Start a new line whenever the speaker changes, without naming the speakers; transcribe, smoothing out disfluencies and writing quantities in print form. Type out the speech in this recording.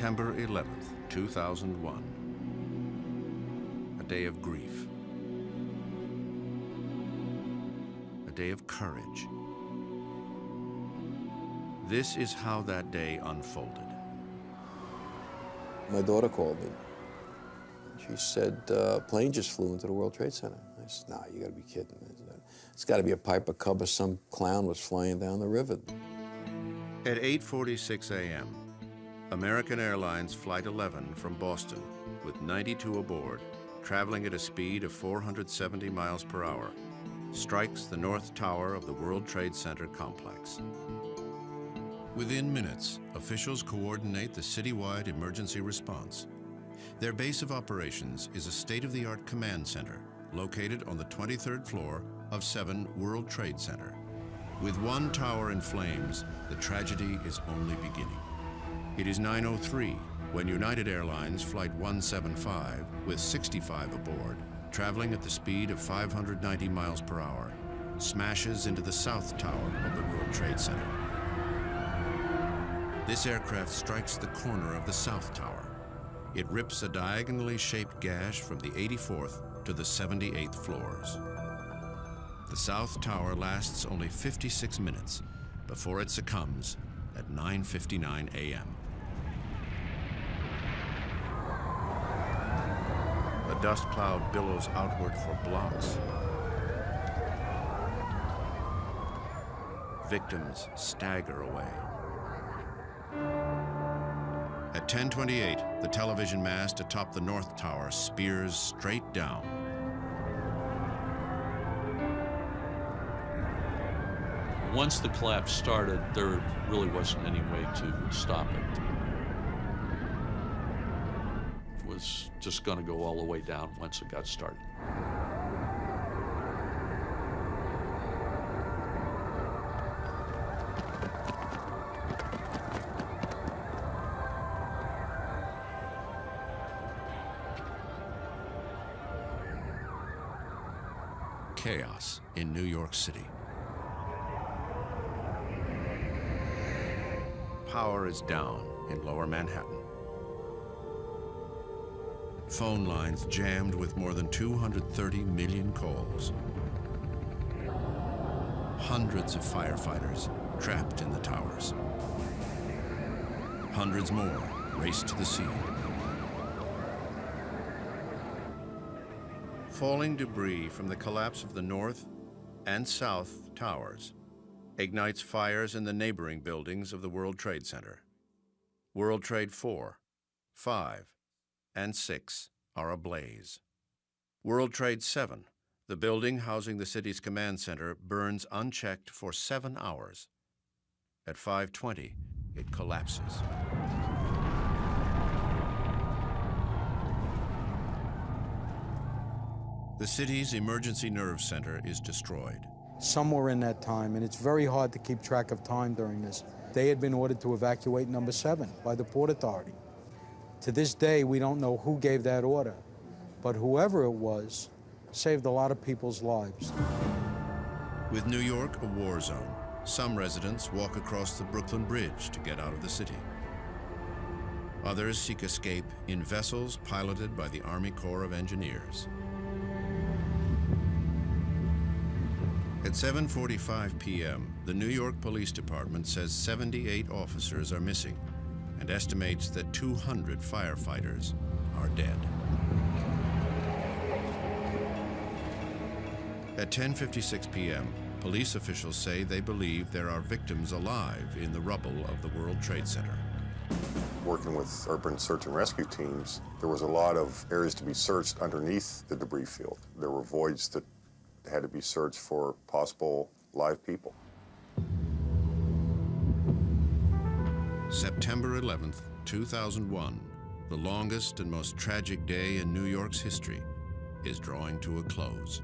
September 11th, 2001. A day of grief. A day of courage. This is how that day unfolded.
My daughter called me. She said, a plane just flew into the World Trade Center. I said, nah, you gotta be kidding. It's gotta be a Piper Cub or some clown was flying down the river.
At 8:46 a.m., American Airlines Flight 11 from Boston, with 92 aboard, traveling at a speed of 470 miles per hour, strikes the North Tower of the World Trade Center complex. Within minutes, officials coordinate the citywide emergency response. Their base of operations is a state-of-the-art command center located on the 23rd floor of 7 World Trade Center. With one tower in flames, the tragedy is only beginning. It is 9:03 when United Airlines Flight 175, with 65 aboard, traveling at the speed of 590 miles per hour, smashes into the South Tower of the World Trade Center. This aircraft strikes the corner of the South Tower. It rips a diagonally shaped gash from the 84th to the 78th floors. The South Tower lasts only 56 minutes before it succumbs at 9:59 a.m. The dust cloud billows outward for blocks. Victims stagger away. At 10:28, the television mast atop the North Tower spears straight down.
Once the collapse started, there really wasn't any way to stop it. It was just going to go all the way down once it got started.
Chaos in New York City. Power is down in Lower Manhattan. Phone lines jammed with more than 230 million calls. Hundreds of firefighters trapped in the towers. Hundreds more race to the scene. Falling debris from the collapse of the North and South Towers ignites fires in the neighboring buildings of the World Trade Center. World Trade 4, 5, and 6 are ablaze. World Trade 7, the building housing the city's command center, burns unchecked for 7 hours. At 5:20, it collapses. The city's emergency nerve center is destroyed.
Somewhere in that time, and it's very hard to keep track of time during this, they had been ordered to evacuate number 7 by the Port Authority. To this day, we don't know who gave that order, but whoever it was saved a lot of people's lives.
With New York a war zone, some residents walk across the Brooklyn Bridge to get out of the city. Others seek escape in vessels piloted by the Army Corps of Engineers. At 7:45 p.m., the New York Police Department says 78 officers are missing and estimates that 200 firefighters are dead. At 10:56 p.m., police officials say they believe there are victims alive in the rubble of the World Trade Center.
Working with urban search and rescue teams, there was a lot of areas to be searched underneath the debris field. There were voids that had to be searched for possible live people.
September 11th, 2001, the longest and most tragic day in New York's history, is drawing to a close.